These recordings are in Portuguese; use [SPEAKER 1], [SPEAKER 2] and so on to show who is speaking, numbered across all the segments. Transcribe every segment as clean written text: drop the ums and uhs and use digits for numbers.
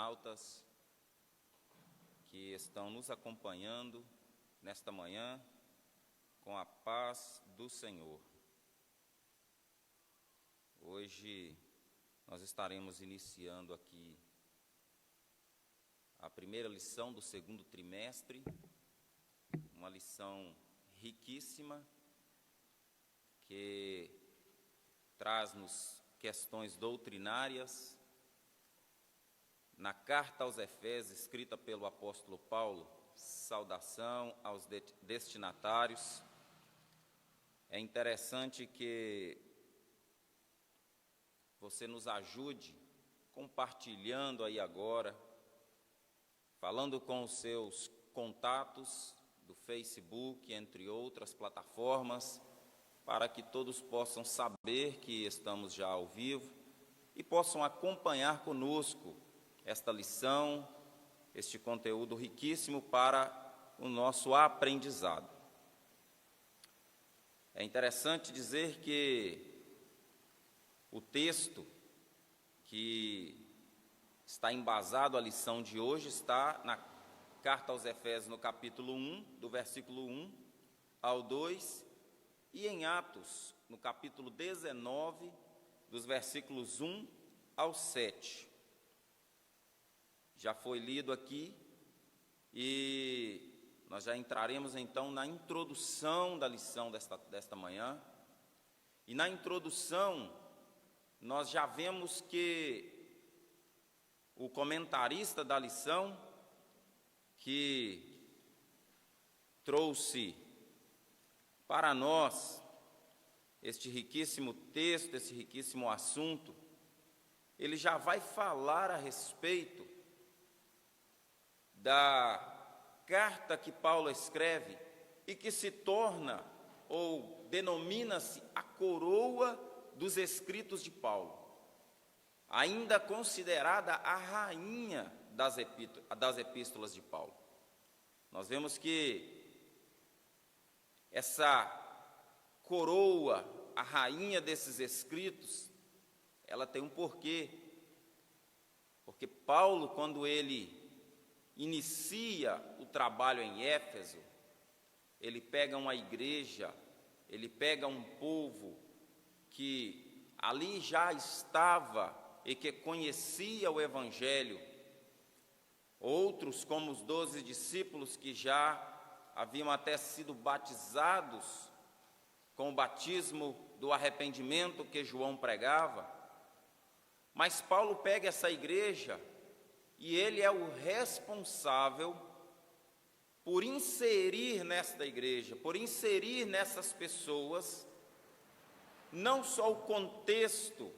[SPEAKER 1] internautas que estão nos acompanhando nesta manhã com a paz do Senhor. Hoje nós estaremos iniciando aqui a primeira lição do segundo trimestre, uma lição riquíssima que traz-nos questões doutrinárias. Na carta aos Efésios, escrita pelo apóstolo Paulo, saudação aos destinatários. É interessante que você nos ajude compartilhando aí agora, falando com os seus contatos do Facebook, entre outras plataformas, para que todos possam saber que estamos já ao vivo e possam acompanhar conosco esta lição, este conteúdo riquíssimo para o nosso aprendizado. É interessante dizer que o texto que está embasado a lição de hoje está na carta aos Efésios, no capítulo 1, do versículo 1 ao 2, e em Atos, no capítulo 19, dos versículos 1 ao 7. Já foi lido aqui e nós já entraremos então na introdução da lição desta manhã. E na introdução, nós já vemos que o comentarista da lição, que trouxe para nós este riquíssimo texto, esse riquíssimo assunto, ele já vai falar a respeito da carta que Paulo escreve e que se torna ou denomina-se a coroa dos escritos de Paulo, ainda considerada a rainha das epístolas de Paulo. Nós vemos que essa coroa, a rainha desses escritos, ela tem um porquê. Porque Paulo, quando ele inicia o trabalho em Éfeso, ele pega uma igreja, ele pega um povo que ali já estava e que conhecia o Evangelho, outros como os 12 discípulos que já haviam até sido batizados com o batismo do arrependimento que João pregava. Mas Paulo pega essa igreja e ele é o responsável por inserir nesta igreja, por inserir nessas pessoas, não só o contexto,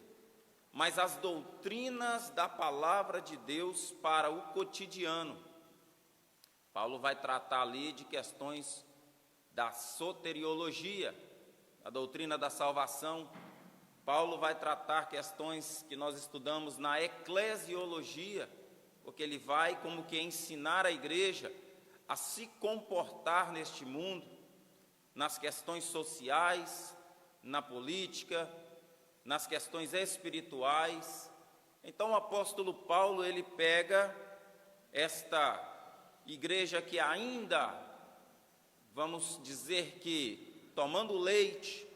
[SPEAKER 1] mas as doutrinas da palavra de Deus para o cotidiano. Paulo vai tratar ali de questões da soteriologia, a doutrina da salvação. Paulo vai tratar questões que nós estudamos na eclesiologia, porque ele vai como que ensinar a igreja a se comportar neste mundo, nas questões sociais, na política, nas questões espirituais. Então o apóstolo Paulo, ele pega esta igreja que ainda, vamos dizer que, tomando leite,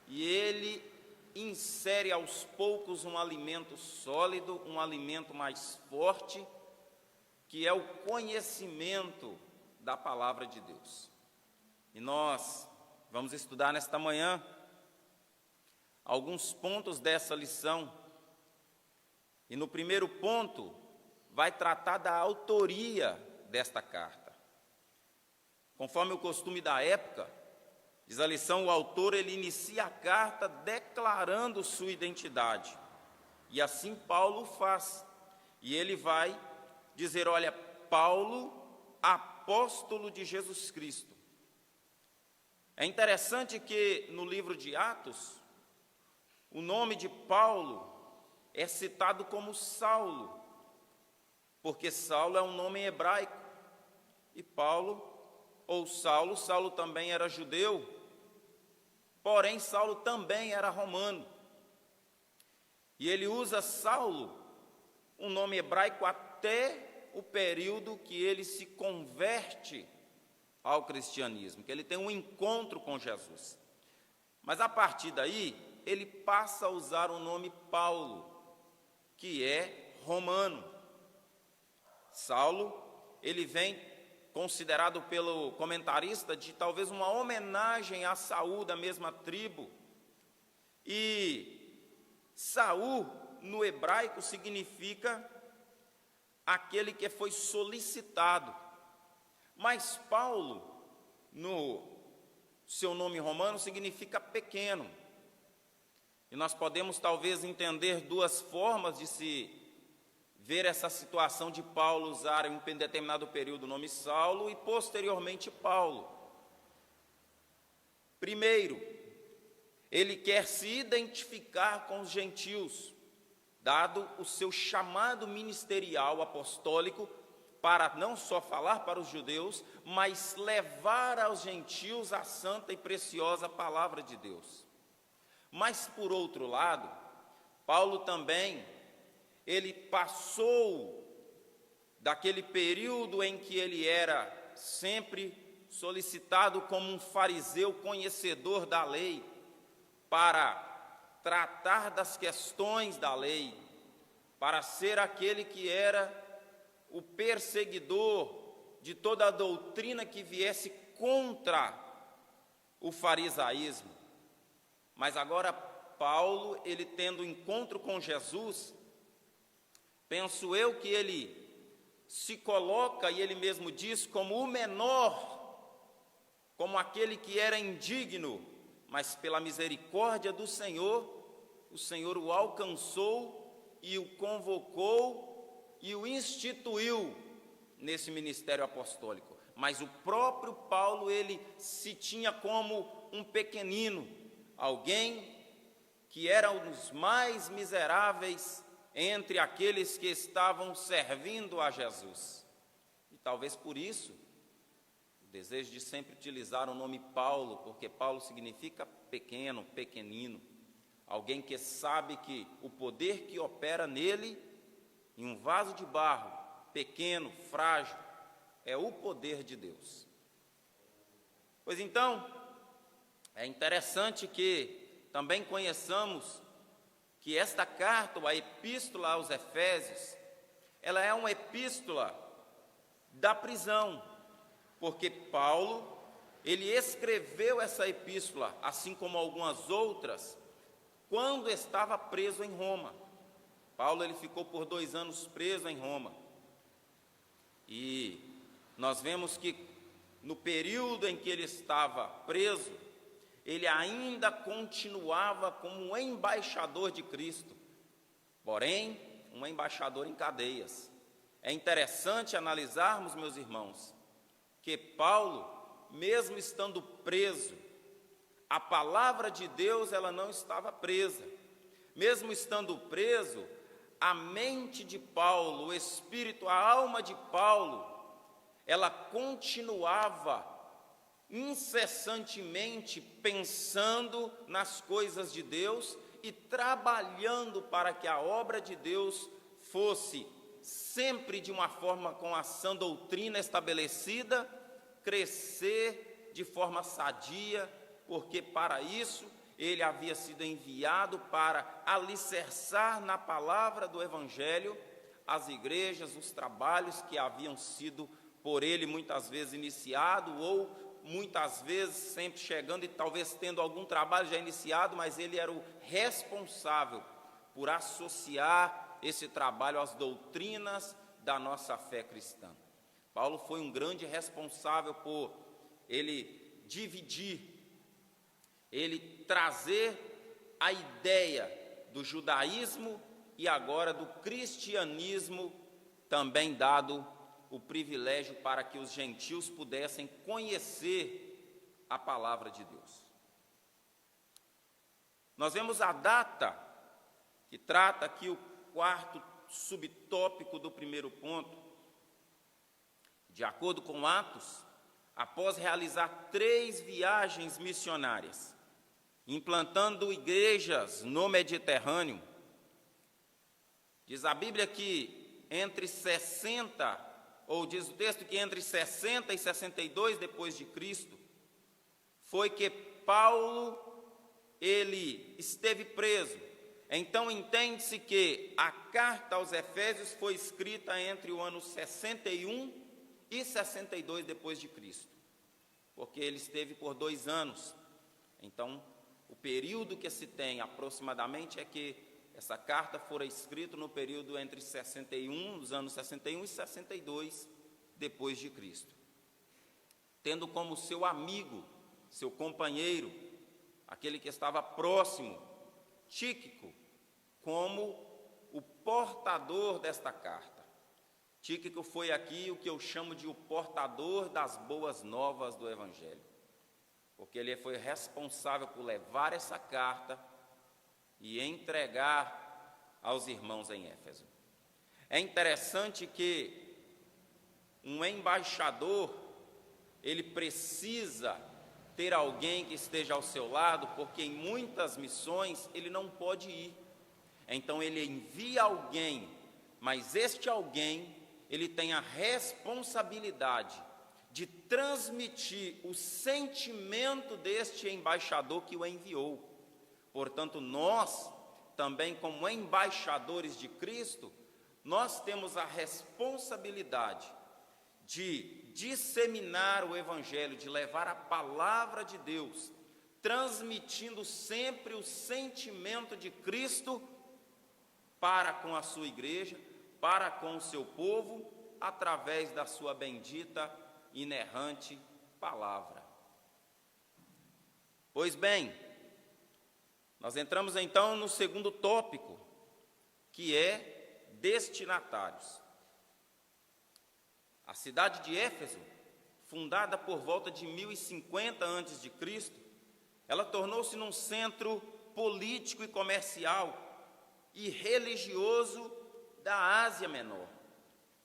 [SPEAKER 1] e ele insere aos poucos um alimento sólido, um alimento mais forte, que é o conhecimento da palavra de Deus. E nós vamos estudar nesta manhã alguns pontos dessa lição. E no primeiro ponto, vai tratar da autoria desta carta. Conforme o costume da época, diz a lição, o autor ele inicia a carta declarando sua identidade. E assim Paulo faz. E ele vai dizer, olha, Paulo, apóstolo de Jesus Cristo. É interessante que no livro de Atos, o nome de Paulo é citado como Saulo, porque Saulo é um nome hebraico. E Paulo, ou Saulo, Saulo também era judeu, porém Saulo também era romano. E ele usa Saulo, um nome hebraico até o período que ele se converte ao cristianismo, que ele tem um encontro com Jesus. Mas a partir daí, ele passa a usar o nome Paulo, que é romano. Saulo, ele vem considerado pelo comentarista de talvez uma homenagem a Saul, da mesma tribo. E Saul, no hebraico, significa aquele que foi solicitado. Mas Paulo, no seu nome romano, significa pequeno. E nós podemos talvez entender duas formas de se ver essa situação de Paulo usar em um determinado período o nome Saulo e posteriormente Paulo. Primeiro, ele quer se identificar com os gentios, dado o seu chamado ministerial apostólico para não só falar para os judeus, mas levar aos gentios a santa e preciosa palavra de Deus. Mas, por outro lado, Paulo também, ele passou daquele período em que ele era sempre solicitado como um fariseu conhecedor da lei, para tratar das questões da lei, para ser aquele que era o perseguidor de toda a doutrina que viesse contra o farisaísmo. Mas agora Paulo, ele tendo encontro com Jesus, penso eu que ele se coloca, e ele mesmo diz, como o menor, como aquele que era indigno, mas pela misericórdia do Senhor, o Senhor o alcançou e o convocou e o instituiu nesse ministério apostólico. Mas o próprio Paulo, ele se tinha como um pequenino, alguém que era um dos mais miseráveis entre aqueles que estavam servindo a Jesus. E talvez por isso, o desejo de sempre utilizar o nome Paulo, porque Paulo significa pequeno, pequenino, alguém que sabe que o poder que opera nele, em um vaso de barro, pequeno, frágil, é o poder de Deus. Pois então, é interessante que também conheçamos que esta carta, a epístola aos Efésios, ela é uma epístola da prisão, porque Paulo, ele escreveu essa epístola, assim como algumas outras, quando estava preso em Roma. Paulo, ele ficou por 2 anos preso em Roma. E nós vemos que no período em que ele estava preso, ele ainda continuava como um embaixador de Cristo, porém, um embaixador em cadeias. É interessante analisarmos, meus irmãos, que Paulo, mesmo estando preso, a palavra de Deus, ela não estava presa. Mesmo estando preso, a mente de Paulo, o espírito, a alma de Paulo, ela continuava incessantemente pensando nas coisas de Deus e trabalhando para que a obra de Deus fosse sempre de uma forma com a sã doutrina estabelecida, crescer de forma sadia, porque para isso ele havia sido enviado para alicerçar na palavra do Evangelho as igrejas, os trabalhos que haviam sido por ele muitas vezes iniciado, ou muitas vezes sempre chegando e talvez tendo algum trabalho já iniciado, mas ele era o responsável por associar esse trabalho às doutrinas da nossa fé cristã. Paulo foi um grande responsável por ele dividir, ele trazer a ideia do judaísmo e agora do cristianismo, também dado o privilégio para que os gentios pudessem conhecer a palavra de Deus. Nós vemos a data que trata aqui o 4º subtópico do primeiro ponto. De acordo com Atos, após realizar 3 viagens missionárias, implantando igrejas no Mediterrâneo, diz a Bíblia que entre 60, ou diz o texto que entre 60 e 62 depois de Cristo, foi que Paulo, ele esteve preso. Então entende-se que a carta aos Efésios foi escrita entre o ano 61 e 62 depois de Cristo, porque ele esteve por 2 anos. Então, o período que se tem aproximadamente é que essa carta fora escrita no período entre 61, os anos 61 e 62 depois de Cristo, tendo como seu amigo, seu companheiro, aquele que estava próximo, Tíquico, como o portador desta carta. Tíquico foi aqui o que eu chamo de o portador das boas novas do Evangelho, porque ele foi responsável por levar essa carta e entregar aos irmãos em Éfeso. É interessante que um embaixador, ele precisa ter alguém que esteja ao seu lado, porque em muitas missões ele não pode ir. Então ele envia alguém, mas este alguém, ele tem a responsabilidade de transmitir o sentimento deste embaixador que o enviou. Portanto, nós, também como embaixadores de Cristo, nós temos a responsabilidade de disseminar o Evangelho, de levar a palavra de Deus, transmitindo sempre o sentimento de Cristo para com a sua igreja, para com o seu povo, através da sua bendita, inerrante palavra. Pois bem, nós entramos então no segundo tópico, que é destinatários. A cidade de Éfeso, fundada por volta de 1050 a.C., ela tornou-se num centro político e comercial e religioso da Ásia Menor,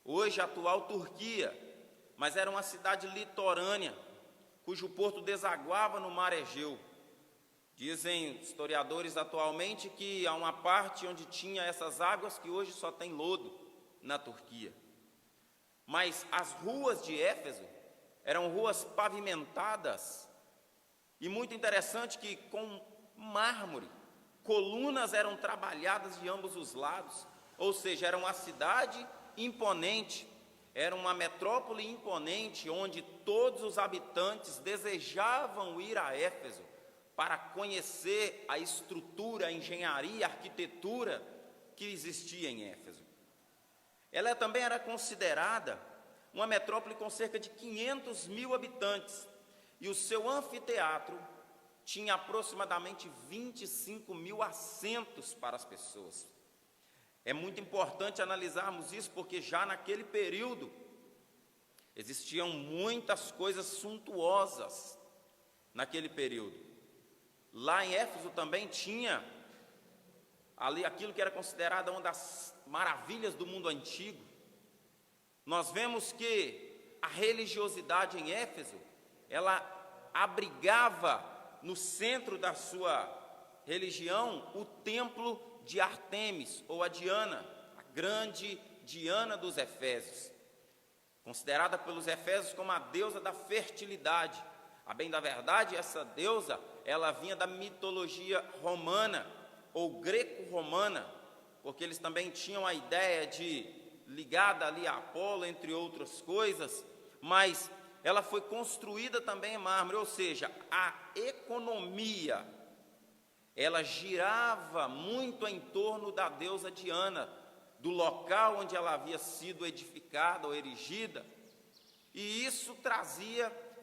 [SPEAKER 1] hoje a atual Turquia, mas era uma cidade litorânea, cujo porto desaguava no mar Egeu. Dizem historiadores atualmente que há uma parte onde tinha essas águas que hoje só tem lodo na Turquia. Mas as ruas de Éfeso eram ruas pavimentadas, e muito interessante que com mármore, colunas eram trabalhadas de ambos os lados, ou seja, era uma cidade imponente, era uma metrópole imponente, onde todos os habitantes desejavam ir a Éfeso para conhecer a estrutura, a engenharia, a arquitetura que existia em Éfeso. Ela também era considerada uma metrópole com cerca de 500 mil habitantes, e o seu anfiteatro tinha aproximadamente 25 mil assentos para as pessoas. É muito importante analisarmos isso, porque já naquele período existiam muitas coisas suntuosas naquele período. Lá em Éfeso também tinha ali aquilo que era considerado uma das maravilhas do mundo antigo. Nós vemos que a religiosidade em Éfeso, ela abrigava no centro da sua religião o templo de Ártemis, ou a Diana, a grande Diana dos Efésios, considerada pelos efésios como a deusa da fertilidade. A bem da verdade, essa deusa, ela vinha da mitologia romana, ou greco-romana, porque eles também tinham a ideia de ligada ali a Apolo, entre outras coisas, mas ela foi construída também em mármore, ou seja, a economia, ela girava muito em torno da deusa Diana, do local onde ela havia sido edificada ou erigida, e isso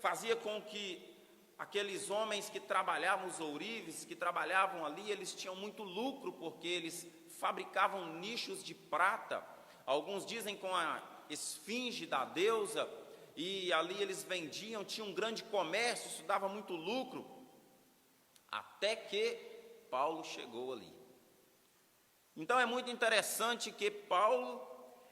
[SPEAKER 1] fazia com que aqueles homens que trabalhavam, os ourives, que trabalhavam ali, eles tinham muito lucro, porque eles fabricavam nichos de prata, alguns dizem com a esfinge da deusa, e ali eles vendiam, tinha um grande comércio, isso dava muito lucro, até que Paulo chegou ali. Então é muito interessante que Paulo,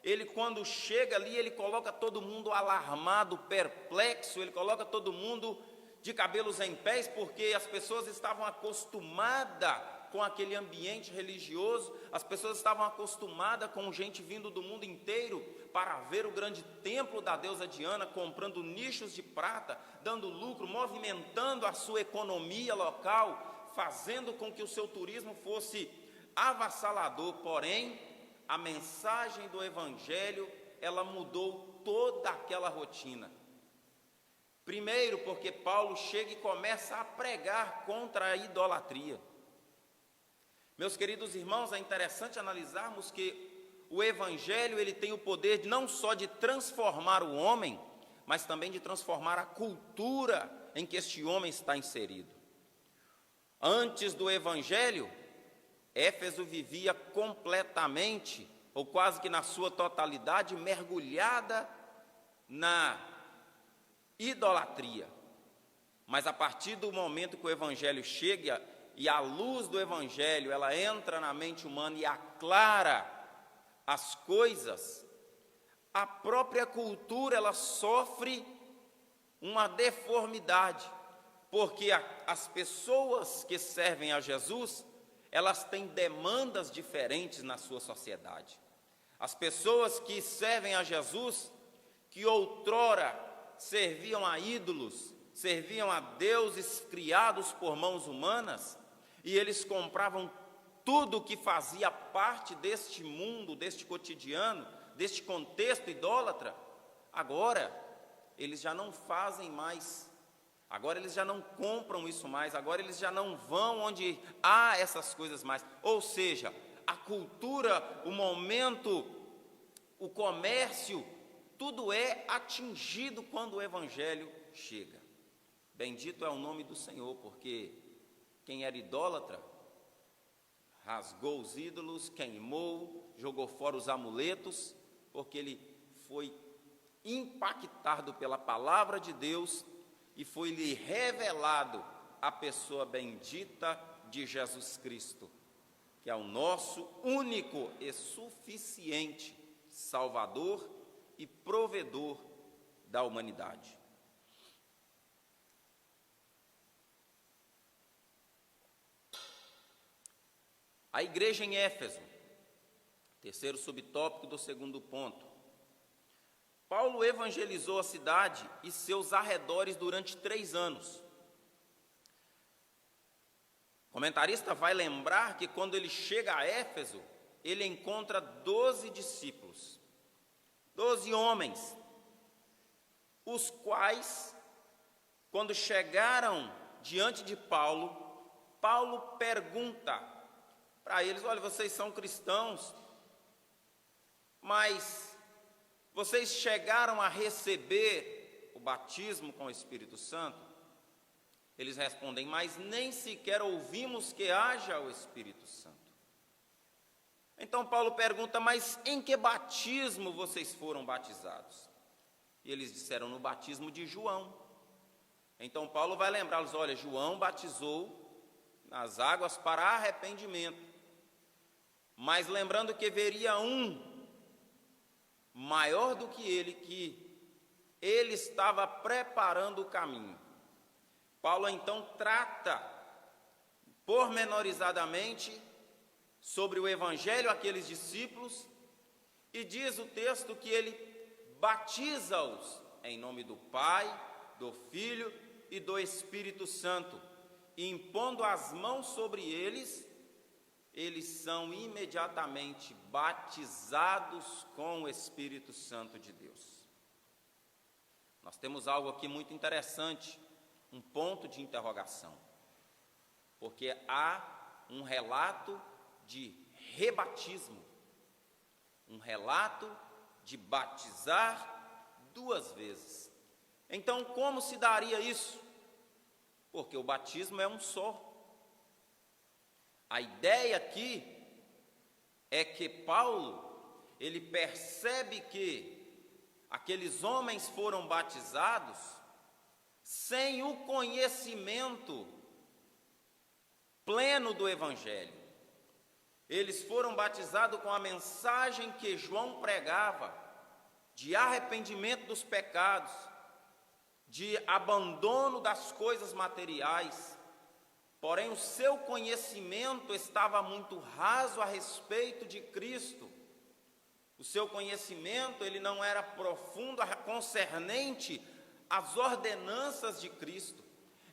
[SPEAKER 1] ele quando chega ali, ele coloca todo mundo alarmado, perplexo, ele coloca todo mundo de cabelos em pés, porque as pessoas estavam acostumadas com aquele ambiente religioso, as pessoas estavam acostumadas com gente vindo do mundo inteiro para ver o grande templo da deusa Diana, comprando nichos de prata, dando lucro, movimentando a sua economia local, fazendo com que o seu turismo fosse avassalador. Porém, a mensagem do Evangelho, ela mudou toda aquela rotina. Primeiro, porque Paulo chega e começa a pregar contra a idolatria. Meus queridos irmãos, é interessante analisarmos que o Evangelho, ele tem o poder não só de transformar o homem, mas também de transformar a cultura em que este homem está inserido. Antes do Evangelho, Éfeso vivia completamente, ou quase que na sua totalidade, mergulhada na idolatria. Mas a partir do momento que o Evangelho chega e a luz do Evangelho, ela entra na mente humana e aclara as coisas, a própria cultura, ela sofre uma deformidade, porque as pessoas que servem a Jesus, elas têm demandas diferentes na sua sociedade. As pessoas que servem a Jesus, que outrora serviam a ídolos, serviam a deuses criados por mãos humanas, e eles compravam tudo que fazia parte deste mundo, deste cotidiano, deste contexto idólatra. Agora, eles já não fazem mais, agora eles já não compram isso mais, agora eles já não vão onde há essas coisas mais. Ou seja, a cultura, o momento, o comércio, tudo é atingido quando o Evangelho chega. Bendito é o nome do Senhor, porque quem era idólatra rasgou os ídolos, queimou, jogou fora os amuletos, porque ele foi impactado pela palavra de Deus e foi-lhe revelado a pessoa bendita de Jesus Cristo, que é o nosso único e suficiente Salvador e provedor da humanidade. A igreja em Éfeso, terceiro subtópico do segundo ponto. Paulo evangelizou a cidade e seus arredores durante 3 anos. O comentarista vai lembrar que quando ele chega a Éfeso, ele encontra 12 discípulos, 12 homens, os quais, quando chegaram diante de Paulo, Paulo pergunta para eles: olha, vocês são cristãos, mas vocês chegaram a receber o batismo com o Espírito Santo? Eles respondem: mas nem sequer ouvimos que haja o Espírito Santo. Então Paulo pergunta: mas em que batismo vocês foram batizados? E eles disseram: no batismo de João. Então Paulo vai lembrá-los: olha, João batizou nas águas para arrependimento, mas lembrando que veria um maior do que ele estava preparando o caminho. Paulo então trata pormenorizadamente sobre o evangelho àqueles discípulos e diz o texto que ele batiza-os em nome do Pai, do Filho e do Espírito Santo, e impondo as mãos sobre eles, eles são imediatamente batizados com o Espírito Santo de Deus. Nós temos algo aqui muito interessante, um ponto de interrogação, porque há um relato de rebatismo, um relato de batizar 2 vezes. Então, como se daria isso? Porque o batismo é um só. A ideia aqui é que Paulo, ele percebe que aqueles homens foram batizados sem o conhecimento pleno do Evangelho. Eles foram batizados com a mensagem que João pregava, de arrependimento dos pecados, de abandono das coisas materiais, porém o seu conhecimento estava muito raso a respeito de Cristo. O seu conhecimento, ele não era profundo, concernente às ordenanças de Cristo.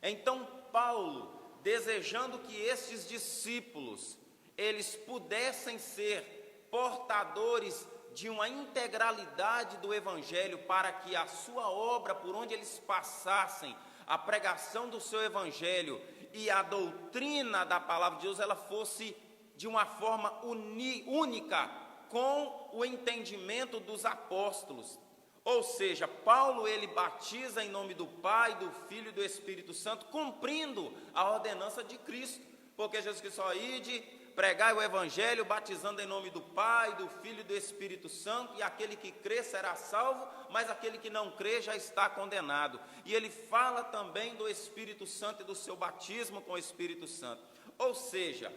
[SPEAKER 1] Então Paulo, desejando que estes discípulos, eles pudessem ser portadores de uma integralidade do Evangelho, para que a sua obra, por onde eles passassem, a pregação do seu Evangelho e a doutrina da palavra de Deus, ela fosse de uma forma única, com o entendimento dos apóstolos. Ou seja, Paulo, ele batiza em nome do Pai, do Filho e do Espírito Santo, cumprindo a ordenança de Cristo, porque Jesus disse: só ide, pregai o Evangelho, batizando em nome do Pai, do Filho e do Espírito Santo, e aquele que crê será salvo, mas aquele que não crê já está condenado. E ele fala também do Espírito Santo e do seu batismo com o Espírito Santo. Ou seja,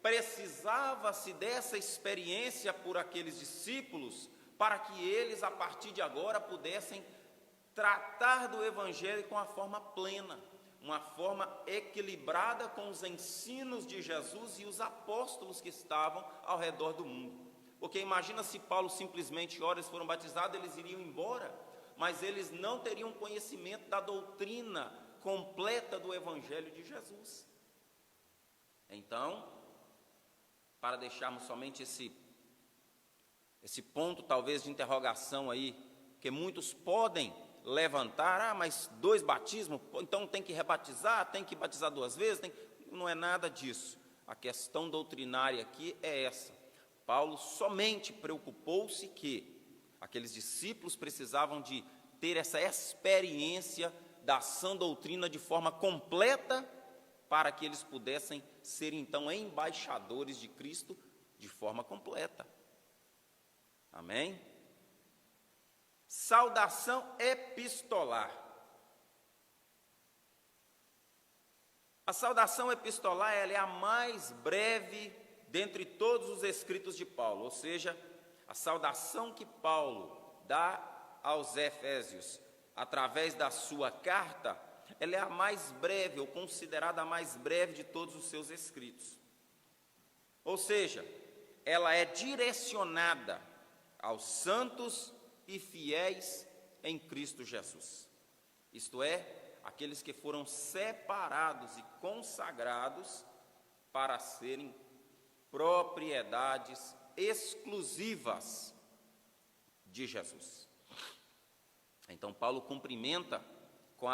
[SPEAKER 1] precisava-se dessa experiência por aqueles discípulos, para que eles, a partir de agora, pudessem tratar do Evangelho com a forma plena, uma forma equilibrada com os ensinos de Jesus e os apóstolos que estavam ao redor do mundo. Porque imagina se Paulo simplesmente, ora, eles foram batizados, eles iriam embora, mas eles não teriam conhecimento da doutrina completa do Evangelho de Jesus. Então, para deixarmos somente esse ponto talvez de interrogação aí, que muitos podem levantar: mas 2 batismos, então tem que rebatizar, tem que batizar 2 vezes, não é nada disso. A questão doutrinária aqui é essa. Paulo somente preocupou-se que aqueles discípulos precisavam de ter essa experiência da sã doutrina de forma completa, para que eles pudessem ser então embaixadores de Cristo de forma completa. Amém? Saudação epistolar. A saudação epistolar, ela é a mais breve dentre todos os escritos de Paulo, ou seja, a saudação que Paulo dá aos Efésios através da sua carta, ela é a mais breve, ou considerada a mais breve de todos os seus escritos. Ou seja, ela é direcionada aos santos e fiéis em Cristo Jesus. Isto é, aqueles que foram separados e consagrados para serem propriedades exclusivas de Jesus. Então Paulo cumprimenta com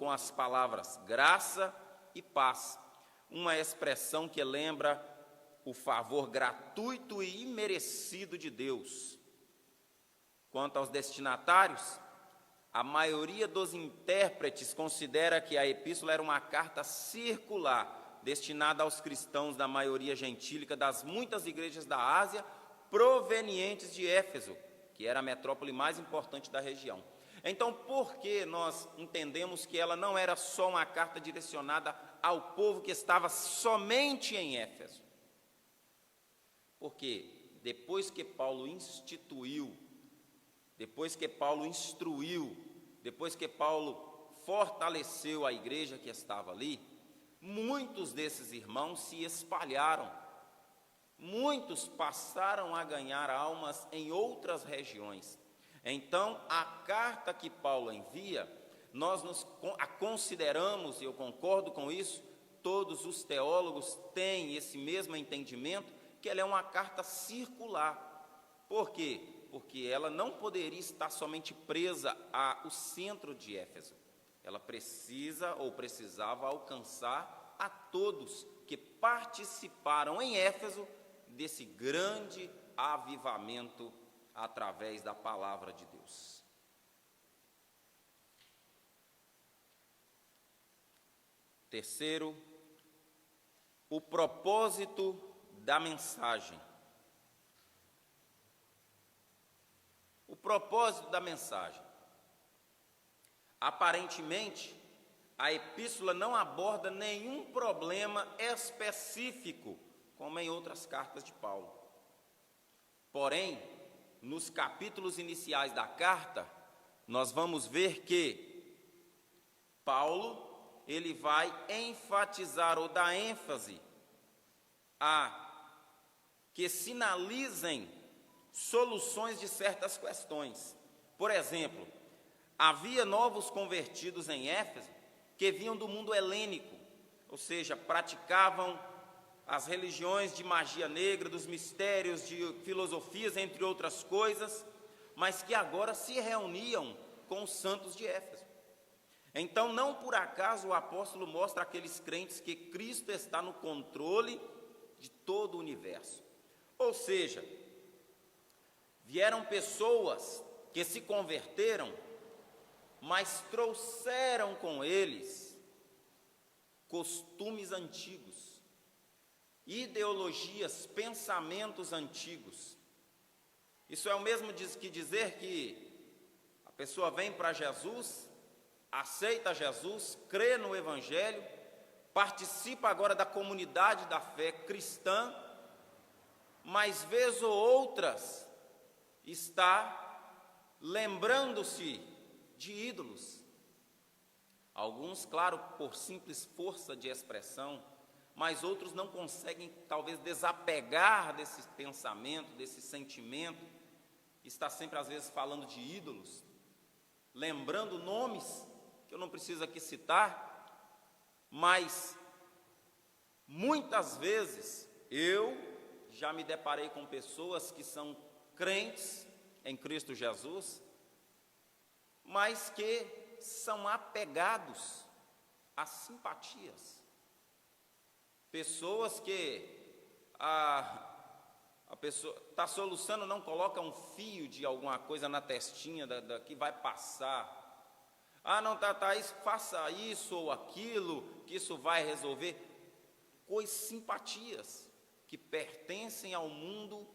[SPEAKER 1] as palavras graça e paz, uma expressão que lembra o favor gratuito e imerecido de Deus. Quanto aos destinatários, a maioria dos intérpretes considera que a epístola era uma carta circular, destinada aos cristãos da maioria gentílica das muitas igrejas da Ásia, provenientes de Éfeso, que era a metrópole mais importante da região. Então, por que nós entendemos que ela não era só uma carta direcionada ao povo que estava somente em Éfeso? Porque depois que Paulo instituiu, depois que Paulo instruiu, depois que Paulo fortaleceu a igreja que estava ali, muitos desses irmãos se espalharam, muitos passaram a ganhar almas em outras regiões. Então, a carta que Paulo envia, nós a consideramos, e eu concordo com isso, todos os teólogos têm esse mesmo entendimento, que ela é uma carta circular. Por quê? Porque ela não poderia estar somente presa ao centro de Éfeso. Ela precisava alcançar a todos que participaram em Éfeso desse grande avivamento através da palavra de Deus. Terceiro, o propósito da mensagem. O propósito da mensagem. Aparentemente, a epístola não aborda nenhum problema específico, como em outras cartas de Paulo. Porém, nos capítulos iniciais da carta, nós vamos ver que Paulo, ele vai enfatizar ou dar ênfase a que sinalizem soluções de certas questões. Por exemplo, havia novos convertidos em Éfeso que vinham do mundo helênico, ou seja, praticavam as religiões de magia negra, dos mistérios, de filosofias, entre outras coisas, mas que agora se reuniam com os santos de Éfeso. Então, não por acaso o apóstolo mostra àqueles crentes que Cristo está no controle de todo o universo. Ou seja, vieram pessoas que se converteram, mas trouxeram com eles costumes antigos, ideologias, pensamentos antigos. Isso é o mesmo que dizer que a pessoa vem para Jesus, aceita Jesus, crê no Evangelho, participa agora da comunidade da fé cristã, mas vez ou outras está lembrando-se de ídolos. Alguns, claro, por simples força de expressão, mas outros não conseguem talvez desapegar desse pensamento, desse sentimento, está sempre às vezes falando de ídolos, lembrando nomes que eu não preciso aqui citar, mas muitas vezes eu já me deparei com pessoas que são crentes em Cristo Jesus, mas que são apegados a simpatias. Pessoas que a pessoa está soluçando, não coloca um fio de alguma coisa na testinha que vai passar. Não, Thaís, faça isso ou aquilo, que isso vai resolver. Coisas, simpatias, que pertencem ao mundo,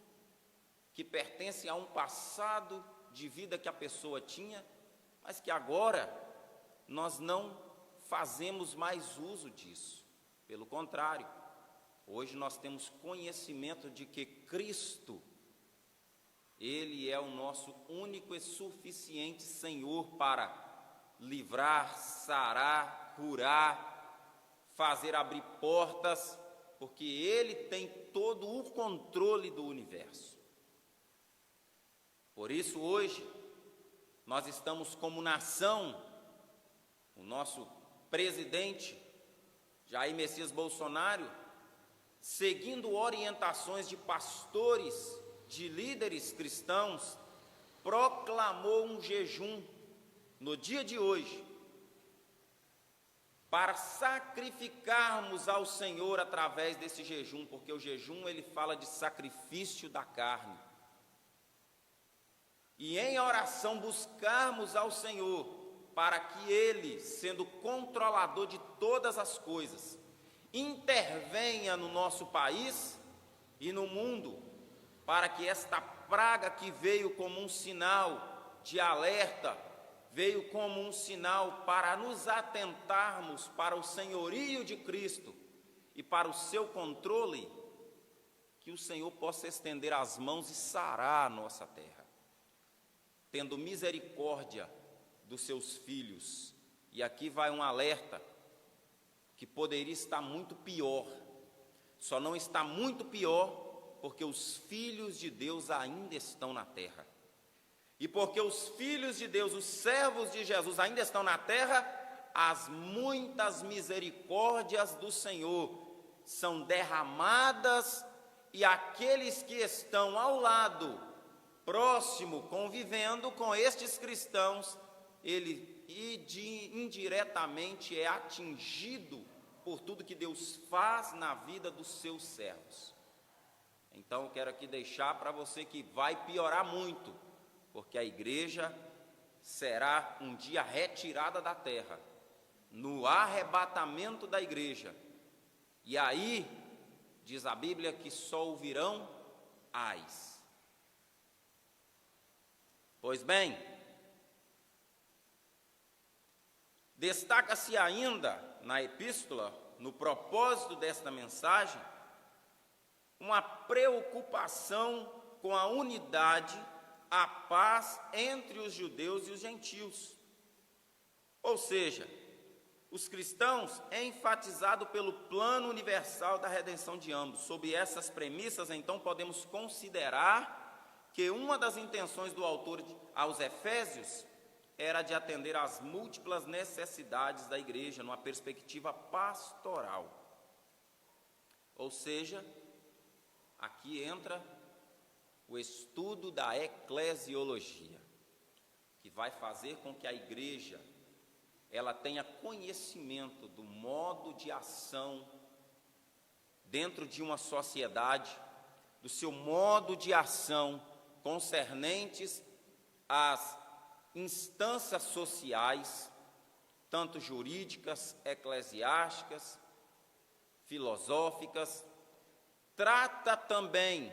[SPEAKER 1] que pertencem a um passado de vida que a pessoa tinha, mas que agora nós não fazemos mais uso disso. Pelo contrário, hoje nós temos conhecimento de que Cristo, Ele é o nosso único e suficiente Senhor para livrar, sarar, curar, fazer abrir portas, porque Ele tem todo o controle do universo. Por isso, hoje, nós estamos como nação, o nosso presidente, Jair Messias Bolsonaro, seguindo orientações de pastores, de líderes cristãos, proclamou um jejum no dia de hoje, para sacrificarmos ao Senhor através desse jejum, porque o jejum ele fala de sacrifício da carne. E em oração buscarmos ao Senhor, para que Ele, sendo controlador de todas as coisas, intervenha no nosso país e no mundo, para que esta praga que veio como um sinal de alerta, veio como um sinal para nos atentarmos para o senhorio de Cristo e para o seu controle, que o Senhor possa estender as mãos e sarar a nossa terra, tendo misericórdia dos seus filhos. E aqui vai um alerta, que poderia estar muito pior, só não está muito pior, porque os filhos de Deus ainda estão na terra. E porque os filhos de Deus, os servos de Jesus ainda estão na terra, as muitas misericórdias do Senhor são derramadas, e aqueles que estão ao lado, próximo, convivendo com estes cristãos, ele indiretamente é atingido por tudo que Deus faz na vida dos seus servos. Então eu quero aqui deixar para você que vai piorar muito, porque a igreja será um dia retirada da terra, no arrebatamento da igreja, e aí, diz a Bíblia, que só ouvirão ais. Pois bem, destaca-se ainda na epístola, no propósito desta mensagem, uma preocupação com a unidade, a paz entre os judeus e os gentios. Ou seja, os cristãos é enfatizado pelo plano universal da redenção de ambos. Sob essas premissas, então, podemos considerar que uma das intenções do autor aos Efésios era de atender às múltiplas necessidades da igreja, numa perspectiva pastoral. Ou seja, aqui entra o estudo da eclesiologia, que vai fazer com que a igreja ela tenha conhecimento do modo de ação dentro de uma sociedade, do seu modo de ação concernentes às instâncias sociais, tanto jurídicas, eclesiásticas, filosóficas. Trata também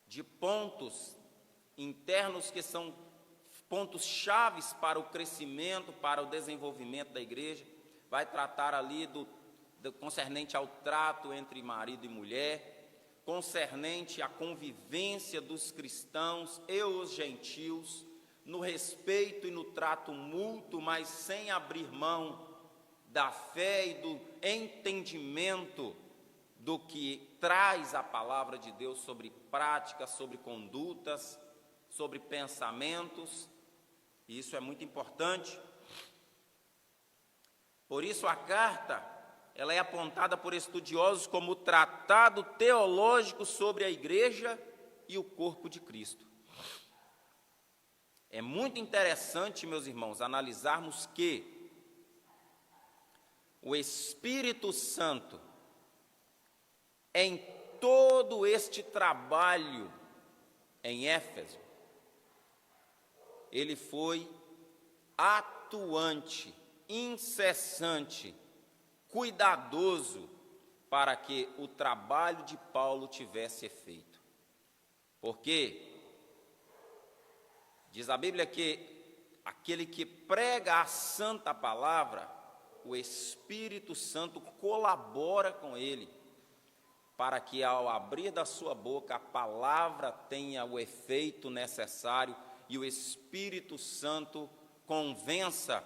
[SPEAKER 1] de pontos internos que são pontos chaves para o crescimento, para o desenvolvimento da igreja. Vai tratar ali do concernente ao trato entre marido e mulher, concernente à convivência dos cristãos e os gentios, no respeito e no trato mútuo, mas sem abrir mão da fé e do entendimento do que traz a palavra de Deus sobre práticas, sobre condutas, sobre pensamentos. E isso é muito importante. Por isso a carta, ela é apontada por estudiosos como o tratado teológico sobre a igreja e o corpo de Cristo. É muito interessante, meus irmãos, analisarmos que o Espírito Santo, em todo este trabalho em Éfeso, ele foi atuante, incessante, cuidadoso para que o trabalho de Paulo tivesse efeito. Porque diz a Bíblia que aquele que prega a santa palavra, o Espírito Santo colabora com ele, para que ao abrir da sua boca a palavra tenha o efeito necessário e o Espírito Santo convença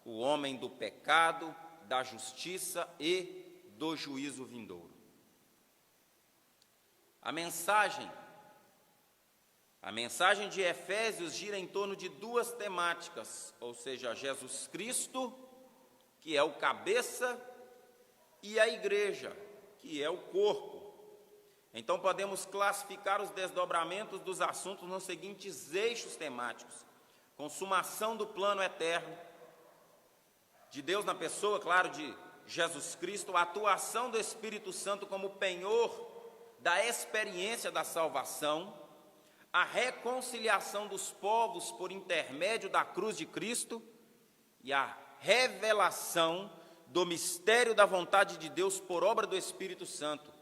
[SPEAKER 1] o homem do pecado, da justiça e do juízo vindouro. A mensagem de Efésios gira em torno de duas temáticas, ou seja, Jesus Cristo, que é o cabeça, e a igreja, que é o corpo. Então podemos classificar os desdobramentos dos assuntos nos seguintes eixos temáticos: consumação do plano eterno de Deus na pessoa, claro, de Jesus Cristo, a atuação do Espírito Santo como penhor da experiência da salvação, a reconciliação dos povos por intermédio da cruz de Cristo e a revelação do mistério da vontade de Deus por obra do Espírito Santo.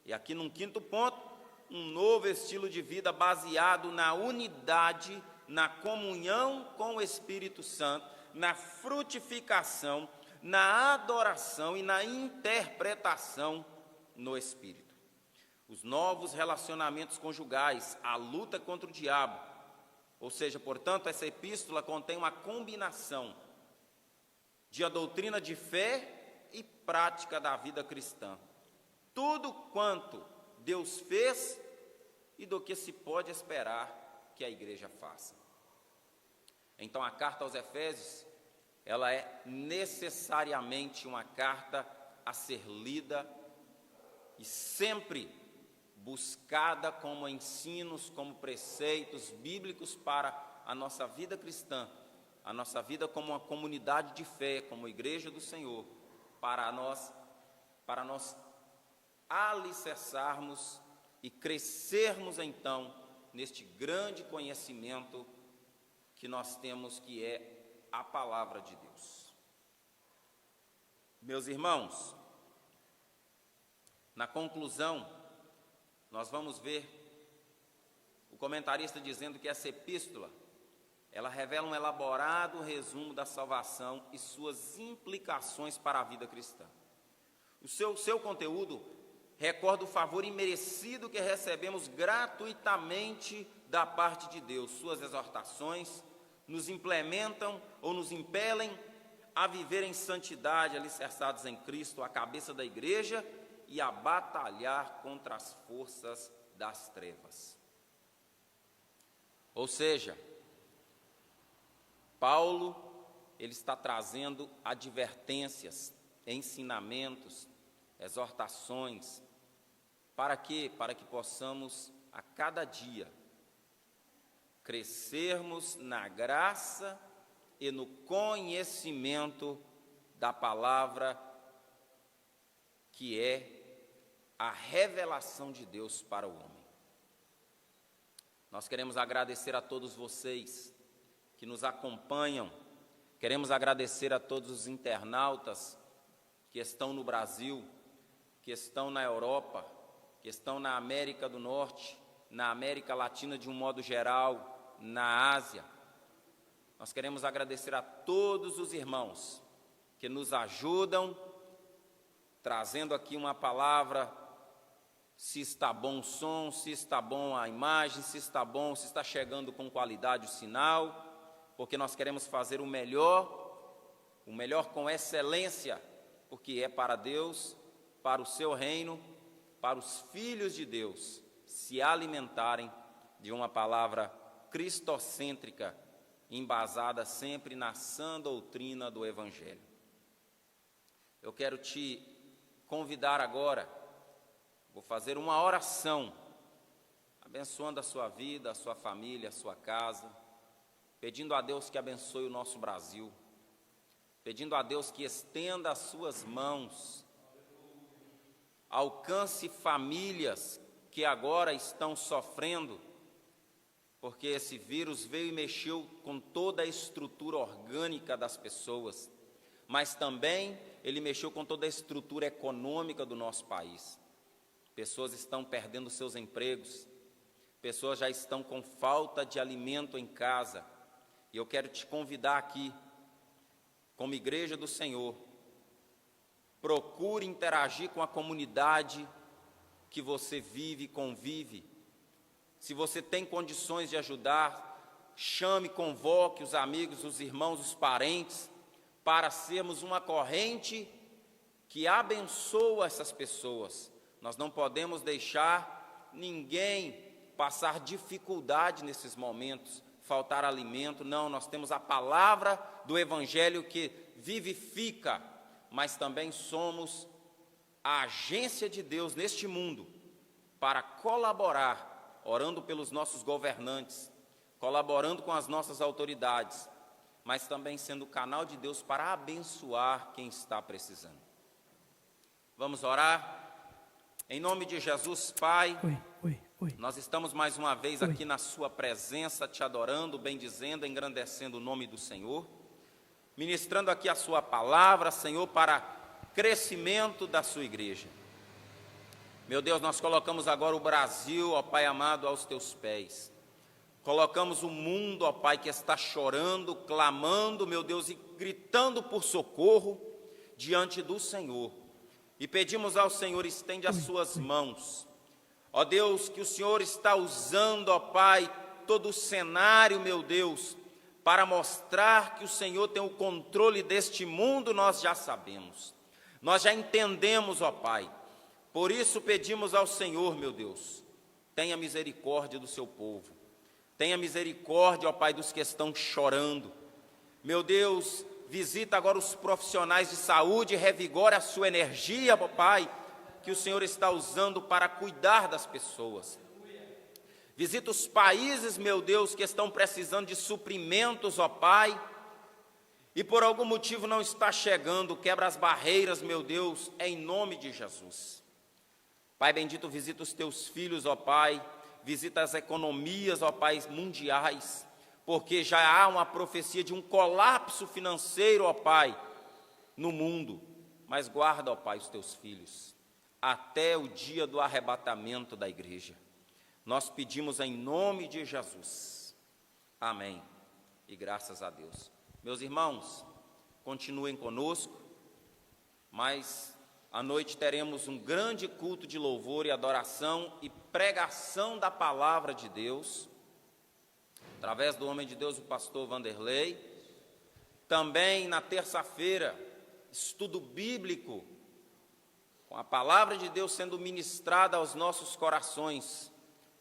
[SPEAKER 1] E aqui num quinto ponto, um novo estilo de vida baseado na unidade, na comunhão com o Espírito Santo, na frutificação, na adoração e na interpretação no Espírito. Os novos relacionamentos conjugais, a luta contra o diabo. Ou seja, portanto, essa epístola contém uma combinação de a doutrina de fé e prática da vida cristã. Tudo quanto Deus fez e do que se pode esperar que a igreja faça. Então, a carta aos Efésios, ela é necessariamente uma carta a ser lida e sempre buscada como ensinos, como preceitos bíblicos para a nossa vida cristã, a nossa vida como uma comunidade de fé, como igreja do Senhor, para nós alicerçarmos e crescermos então neste grande conhecimento que nós temos, que é a palavra de Deus. Meus irmãos, na conclusão, nós vamos ver o comentarista dizendo que essa epístola, ela revela um elaborado resumo da salvação e suas implicações para a vida cristã. O seu conteúdo recorda o favor imerecido que recebemos gratuitamente da parte de Deus. Suas exortações nos implementam ou nos impelem a viver em santidade, alicerçados em Cristo, a cabeça da igreja, e a batalhar contra as forças das trevas. Ou seja, Paulo, ele está trazendo advertências, ensinamentos, exortações, para quê? Para que possamos a cada dia crescermos na graça e no conhecimento da palavra, que é a revelação de Deus para o homem. Nós queremos agradecer a todos vocês que nos acompanham, queremos agradecer a todos os internautas que estão no Brasil, que estão na Europa, que estão na América do Norte, na América Latina de um modo geral, na Ásia. Nós queremos agradecer a todos os irmãos que nos ajudam, trazendo aqui uma palavra, se está bom o som, se está bom a imagem, se está bom, se está chegando com qualidade o sinal, porque nós queremos fazer o melhor com excelência, porque é para Deus, para o seu reino, para os filhos de Deus se alimentarem de uma palavra cristocêntrica, embasada sempre na sã doutrina do Evangelho. Eu quero te convidar agora, vou fazer uma oração, abençoando a sua vida, a sua família, a sua casa, pedindo a Deus que abençoe o nosso Brasil, pedindo a Deus que estenda as suas mãos, alcance famílias que agora estão sofrendo, porque esse vírus veio e mexeu com toda a estrutura orgânica das pessoas, mas também ele mexeu com toda a estrutura econômica do nosso país. Pessoas estão perdendo seus empregos, pessoas já estão com falta de alimento em casa, e eu quero te convidar aqui, como igreja do Senhor, procure interagir com a comunidade que você vive e convive. Se você tem condições de ajudar, chame, convoque os amigos, os irmãos, os parentes, para sermos uma corrente que abençoa essas pessoas. Nós não podemos deixar ninguém passar dificuldade nesses momentos, faltar alimento. Não, nós temos a palavra do Evangelho que vivifica, mas também somos a agência de Deus neste mundo para colaborar, orando pelos nossos governantes, colaborando com as nossas autoridades, mas também sendo canal de Deus para abençoar quem está precisando. Vamos orar? Em nome de Jesus, Pai, nós estamos mais uma vez aqui na sua presença, te adorando, bendizendo, engrandecendo o nome do Senhor, ministrando aqui a sua palavra, Senhor, para crescimento da sua igreja. Meu Deus, nós colocamos agora o Brasil, ó Pai amado, aos teus pés. Colocamos o mundo, ó Pai, que está chorando, clamando, meu Deus, e gritando por socorro diante do Senhor. E pedimos ao Senhor, estende as suas mãos. Ó Deus, que o Senhor está usando, ó Pai, todo o cenário, meu Deus, para mostrar que o Senhor tem o controle deste mundo, nós já sabemos. Nós já entendemos, ó Pai. Por isso pedimos ao Senhor, meu Deus, tenha misericórdia do seu povo. Tenha misericórdia, ó Pai, dos que estão chorando. Meu Deus, visita agora os profissionais de saúde, revigora a sua energia, ó Pai, que o Senhor está usando para cuidar das pessoas. Visita os países, meu Deus, que estão precisando de suprimentos, ó Pai, e por algum motivo não está chegando, quebra as barreiras, meu Deus, em nome de Jesus. Pai bendito, visita os teus filhos, ó Pai, visita as economias, ó Pai, mundiais, porque já há uma profecia de um colapso financeiro, ó Pai, no mundo. Mas guarda, ó Pai, os teus filhos, até o dia do arrebatamento da igreja. Nós pedimos em nome de Jesus. Amém. E graças a Deus. Meus irmãos, continuem conosco, mas à noite teremos um grande culto de louvor e adoração e pregação da palavra de Deus, através do homem de Deus, o pastor Vanderlei. Também na terça-feira, estudo bíblico, com a palavra de Deus sendo ministrada aos nossos corações,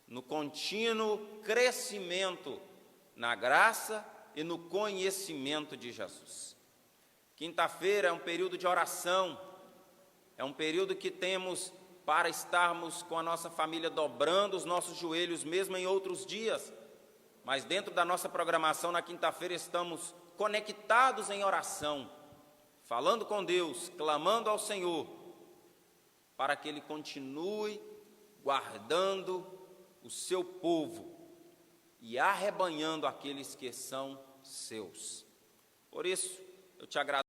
[SPEAKER 1] no contínuo crescimento na graça e no conhecimento de Jesus. Quinta-feira é um período de oração, é um período que temos para estarmos com a nossa família dobrando os nossos joelhos, mesmo em outros dias, mas dentro da nossa programação na quinta-feira estamos conectados em oração, falando com Deus, clamando ao Senhor, para que Ele continue guardando o seu povo e arrebanhando aqueles que são seus. Por isso, eu te agradeço.